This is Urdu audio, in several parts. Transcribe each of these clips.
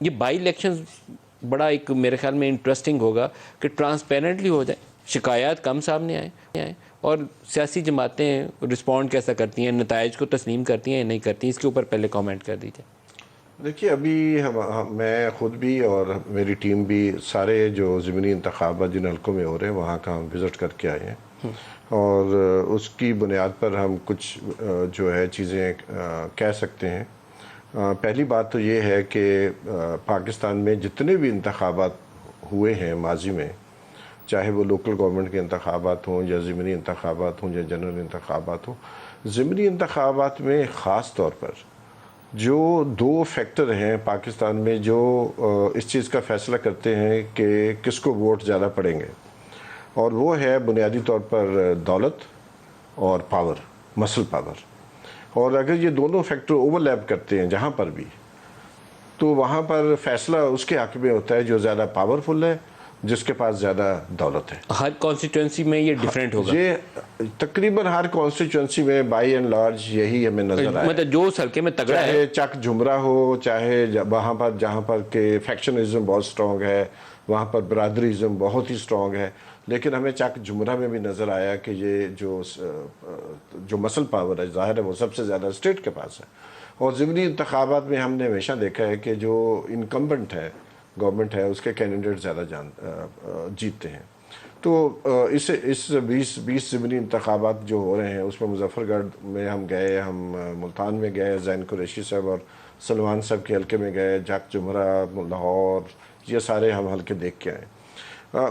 یہ بائی الیکشن بڑا ایک میرے خیال میں انٹرسٹنگ ہوگا کہ ٹرانسپیرنٹلی ہو جائے, شکایات کم سامنے آئیں اور سیاسی جماعتیں رسپونڈ کیسا کرتی ہیں, نتائج کو تسلیم کرتی ہیں یا نہیں کرتی ہیں, اس کے اوپر پہلے کامنٹ کر دیجیے. دیکھیے ابھی میں خود بھی اور میری ٹیم بھی سارے جو ضمنی انتخابات جن حلقوں میں ہو رہے ہیں وہاں کا ہم وزٹ کر کے آئے ہیں, اور اس کی بنیاد پر ہم کچھ جو ہے چیزیں کہہ سکتے ہیں. پہلی بات تو یہ ہے کہ پاکستان میں جتنے بھی انتخابات ہوئے ہیں ماضی میں, چاہے وہ لوکل گورنمنٹ کے انتخابات ہوں یا ضمنی انتخابات ہوں یا جنرل انتخابات ہوں, ضمنی انتخابات میں خاص طور پر جو دو فیکٹر ہیں پاکستان میں جو اس چیز کا فیصلہ کرتے ہیں کہ کس کو ووٹ زیادہ پڑیں گے, اور وہ ہے بنیادی طور پر دولت اور پاور, مسل پاور. اور اگر یہ دونوں فیکٹر اوورلیپ کرتے ہیں جہاں پر بھی, تو وہاں پر فیصلہ اس کے حق میں ہوتا ہے جو زیادہ پاورفل ہے, جس کے پاس زیادہ دولت ہے. ہر کانسٹیٹوئنسی میں یہ ڈیفرنٹ ہوگا. یہ تقریباً ہر کانسٹیٹوئنسی میں بائی اینڈ لارج یہی ہمیں نظر آیا. مطلب جو اس حلقے میں تگڑا ہے, چاہے چک جھمرا ہو, چاہے وہاں پر جہاں پر کہ فیکشنزم بہت سٹرونگ ہے, وہاں پر برادریزم بہت ہی سٹرونگ ہے, لیکن ہمیں چک جھمرا میں بھی نظر آیا کہ یہ جو مسل پاور ہے ظاہر ہے وہ سب سے زیادہ اسٹیٹ کے پاس ہے. اور ضمنی انتخابات میں ہم نے ہمیشہ دیکھا ہے کہ جو انکمبنٹ ہے گورنمنٹ ہے اس کے کینڈیڈیٹ زیادہ جیتتے ہیں. تو اس 20 ضمنی انتخابات جو ہو رہے ہیں اس میں مظفر گڑھ میں ہم گئے, ہم ملتان میں گئے, زین قریشی صاحب اور سلمان صاحب کے حلقے میں گئے, جک جمرہ, لاہور, یہ سارے ہم حلقے دیکھ کے آئے.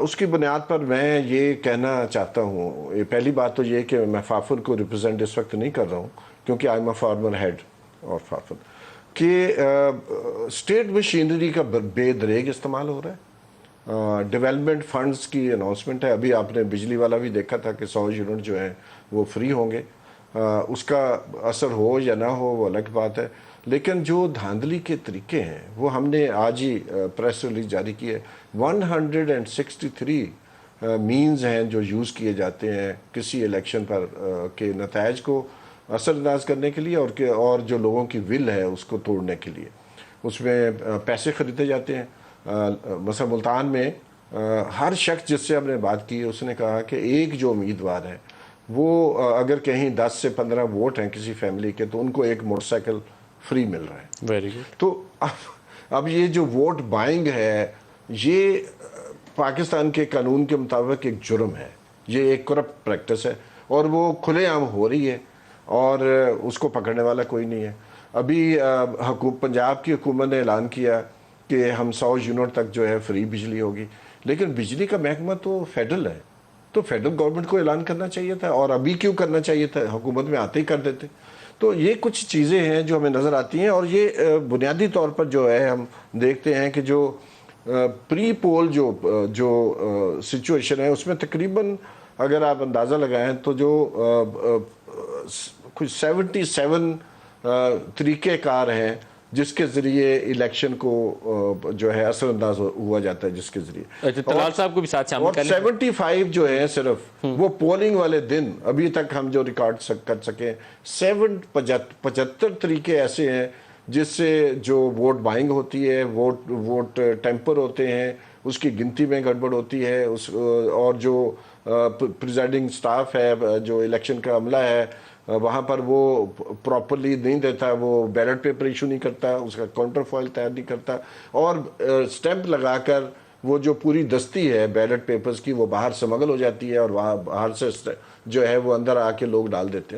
اس کی بنیاد پر میں یہ کہنا چاہتا ہوں, پہلی بات تو یہ کہ میں فافر کو ریپرزینٹ اس وقت نہیں کر رہا ہوں کیونکہ I am a former head اور فافر, کہ اسٹیٹ مشینری کا بے دریغ استعمال ہو رہا ہے. ڈیولپمنٹ فنڈز کی اناؤنسمنٹ ہے, ابھی آپ نے بجلی والا بھی دیکھا تھا کہ 100 یونٹ جو ہیں وہ فری ہوں گے. اس کا اثر ہو یا نہ ہو وہ الگ بات ہے, لیکن جو دھاندلی کے طریقے ہیں وہ ہم نے آج ہی پریس ریلیز جاری کی ہے. 163 مینز ہیں جو یوز کیے جاتے ہیں کسی الیکشن پر کے نتائج کو اثر انداز کرنے کے لیے اور جو لوگوں کی ول ہے اس کو توڑنے کے لیے. اس میں پیسے خریدے جاتے ہیں. مثلا ملتان میں ہر شخص جس سے ہم نے بات کی اس نے کہا کہ ایک جو امیدوار ہے وہ اگر کہیں 10 سے 15 ووٹ ہیں کسی فیملی کے تو ان کو ایک موٹر سائیکل فری مل رہا ہے. Very good. تو اب یہ جو ووٹ بائنگ ہے یہ پاکستان کے قانون کے مطابق ایک جرم ہے, یہ ایک کرپٹ پریکٹس ہے اور وہ کھلے عام ہو رہی ہے اور اس کو پکڑنے والا کوئی نہیں ہے. ابھی پنجاب کی حکومت نے اعلان کیا کہ ہم 100 یونٹ تک جو ہے فری بجلی ہوگی, لیکن بجلی کا محکمہ تو فیڈرل ہے, تو فیڈرل گورنمنٹ کو اعلان کرنا چاہیے تھا, اور ابھی کیوں کرنا چاہیے تھا, حکومت میں آتے ہی کر دیتے. تو یہ کچھ چیزیں ہیں جو ہمیں نظر آتی ہیں, اور یہ بنیادی طور پر جو ہے ہم دیکھتے ہیں کہ جو پری پول جو سچویشن ہے اس میں تقریباً اگر آپ اندازہ لگائیں تو جو کچھ 77 طریقہ کار ہیں جس کے ذریعے الیکشن کو جو ہے اثر انداز ہوا جاتا ہے, جس کے ذریعے. طلال صاحب کو بھی ساتھ شامل کریں. اور 75 جو ہے صرف وہ پولنگ والے دن ابھی تک ہم جو ریکارڈ کر سکیں 75 طریقے ایسے ہیں جس سے جو ووٹ بائنگ ہوتی ہے, ووٹ ٹیمپر ہوتے ہیں, اس کی گنتی میں گڑبڑ ہوتی ہے, اور جو پریزائڈنگ سٹاف ہے, جو الیکشن کا عملہ ہے, وہاں پر وہ پراپرلی نہیں دیتا, وہ بیلٹ پیپر ایشو نہیں کرتا, اس کا کاؤنٹر فائل تیار نہیں کرتا, اور سٹیمپ لگا کر وہ جو پوری دستی ہے بیلٹ پیپرز کی وہ باہر سمگل ہو جاتی ہے, اور وہاں باہر سے جو ہے وہ اندر آ کے لوگ ڈال دیتے ہیں.